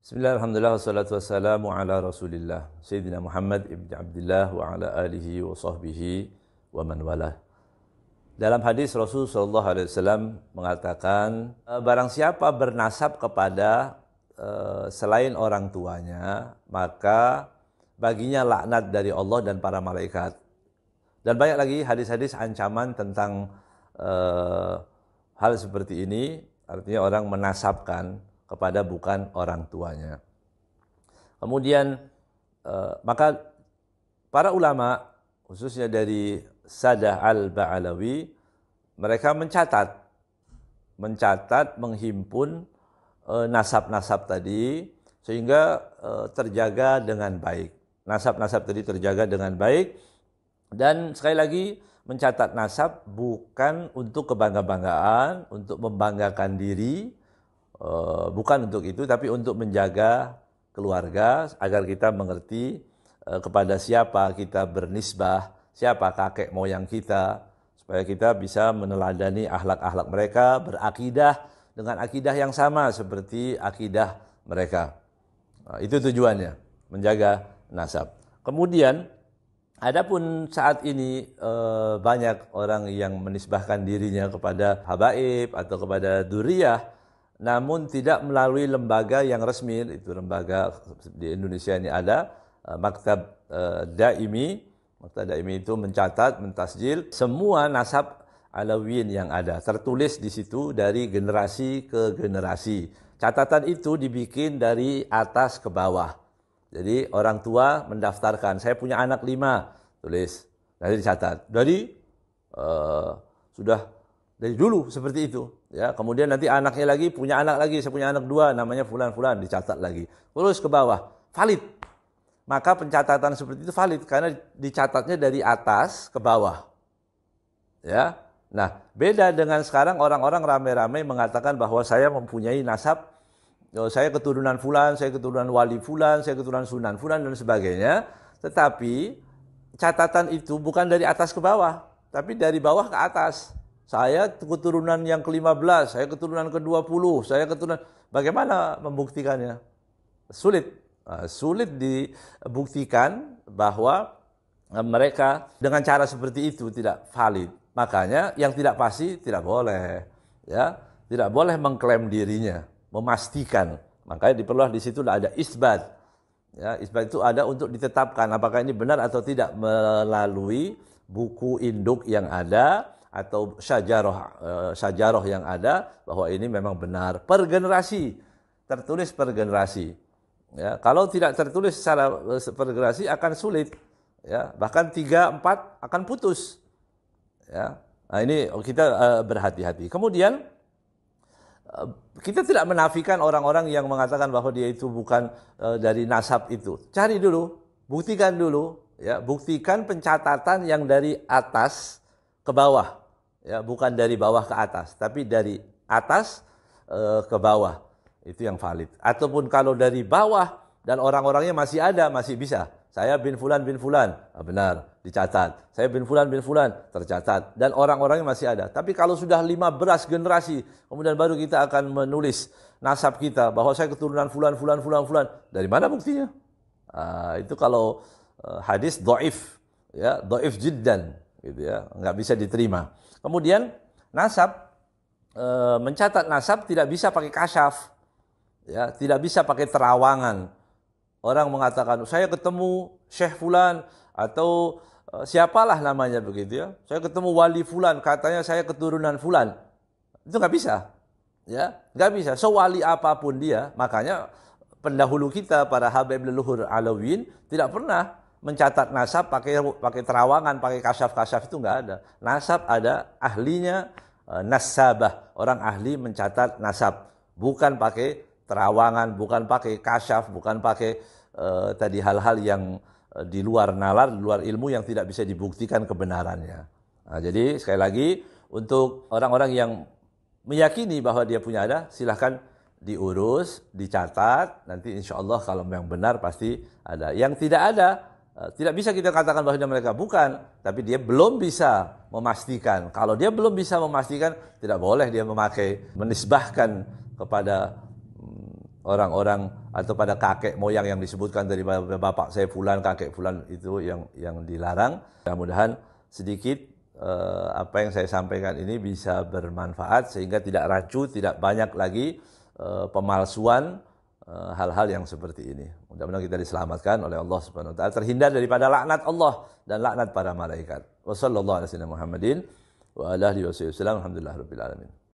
Bismillah, alhamdulillah, wassalatu wassalamu ala rasulillah Sayyidina Muhammad ibn Abdullah wa ala alihi wa sahbihi wa man walah. Dalam hadis Rasul SAW mengatakan, barang siapa bernasab kepada selain orang tuanya, maka baginya laknat dari Allah dan para malaikat. Dan banyak lagi hadis-hadis ancaman tentang hal seperti ini, artinya orang menasabkan kepada bukan orang tuanya. Kemudian maka para ulama, khususnya dari Sadah Al-Ba'alawi, mereka mencatat, menghimpun nasab-nasab tadi sehingga terjaga dengan baik. Nasab-nasab tadi terjaga dengan baik, dan sekali lagi mencatat nasab bukan untuk kebangga-banggaan, untuk membanggakan diri, bukan untuk itu, tapi untuk menjaga keluarga agar kita mengerti kepada siapa kita bernisbah, siapa kakek moyang kita, supaya kita bisa meneladani akhlak-akhlak mereka, berakidah dengan akidah yang sama seperti akidah mereka. Itu tujuannya, menjaga nasab. Kemudian adapun saat ini banyak orang yang menisbahkan dirinya kepada habaib atau kepada duriyah, namun tidak melalui lembaga yang resmi. Itu lembaga di Indonesia ini ada Maktab Daimi. Maktab Daimi itu mencatat, mentasjil semua nasab Alawiyin yang ada, tertulis di situ dari generasi ke generasi. Catatan itu dibikin dari atas ke bawah. Jadi orang tua mendaftarkan, saya punya anak 5, tulis, nanti dicatat. Sudah dari dulu seperti itu, ya. Kemudian nanti anaknya lagi punya anak lagi, saya punya anak 2, namanya fulan-fulan, dicatat lagi. Terus ke bawah, valid. Maka pencatatan seperti itu valid karena dicatatnya dari atas ke bawah. Ya. Nah, beda dengan sekarang orang-orang ramai-ramai mengatakan bahwa saya mempunyai nasab, saya keturunan fulan, saya keturunan wali fulan, saya keturunan sunan fulan dan sebagainya. Tetapi catatan itu bukan dari atas ke bawah, tapi dari bawah ke atas. Saya keturunan yang ke-15, saya keturunan ke-20, saya keturunan... Bagaimana membuktikannya? Sulit. Sulit dibuktikan bahwa mereka dengan cara seperti itu tidak valid. Makanya yang tidak pasti tidak boleh. Ya, tidak boleh mengklaim dirinya, memastikan. Makanya diperlukan di situ ada isbat. Ya, isbat itu ada untuk ditetapkan apakah ini benar atau tidak melalui buku induk yang ada, atau syajarah yang ada, bahwa ini memang benar per generasi, tertulis per generasi. Ya, kalau tidak tertulis secara per generasi akan sulit, ya, bahkan 3, 4 akan putus. Ya, nah ini kita berhati-hati. Kemudian kita tidak menafikan orang-orang yang mengatakan bahwa dia itu bukan dari nasab itu. Cari dulu, buktikan dulu, ya, buktikan pencatatan yang dari atas ke bawah, ya, bukan dari bawah ke atas, tapi dari atas ke bawah, itu yang valid. Ataupun kalau dari bawah dan orang-orangnya masih ada, masih bisa. Saya bin fulan, benar, dicatat. Saya bin fulan, tercatat. Dan orang-orangnya masih ada. Tapi kalau sudah 15 generasi, kemudian baru kita akan menulis nasab kita, bahwa saya keturunan fulan. Dari mana buktinya? Itu kalau hadis dhaif, ya, dhaif jiddan, gitu ya, nggak bisa diterima. Kemudian nasab, mencatat nasab tidak bisa pakai kasyaf, ya, tidak bisa pakai terawangan. Orang mengatakan saya ketemu Syekh fulan atau siapalah namanya begitu, ya, saya ketemu wali fulan, katanya saya keturunan fulan. Itu nggak bisa, ya, nggak bisa. Sewali apapun dia, makanya pendahulu kita para habaib leluhur Alawiyin tidak pernah mencatat nasab pakai terawangan, pakai kasyaf-kasyaf, itu nggak ada. Nasab ada ahlinya, nasabah, orang ahli mencatat nasab, bukan pakai terawangan, bukan pakai kasyaf, bukan pakai tadi hal-hal yang di luar nalar, di luar ilmu yang tidak bisa dibuktikan kebenarannya. Nah, jadi sekali lagi untuk orang-orang yang meyakini bahwa dia punya ada, silahkan diurus, dicatat, nanti insya Allah kalau yang benar pasti ada. Yang tidak ada, tidak bisa kita katakan bahwa mereka bukan, tapi dia belum bisa memastikan. Kalau dia belum bisa memastikan, tidak boleh dia menisbahkan kepada orang-orang atau pada kakek moyang yang disebutkan dari bapak saya fulan, kakek fulan, itu yang dilarang. Mudah-mudahan sedikit apa yang saya sampaikan ini bisa bermanfaat sehingga tidak rancu, tidak banyak lagi pemalsuan hal-hal yang seperti ini. Mudah-mudahan kita diselamatkan oleh Allah Subhanahu wa taala, terhindar daripada laknat Allah dan laknat para malaikat. Wassallallahu ala sayyidina Muhammadin wa ala alihi wasallam. Alhamdulillahirabbil alamin.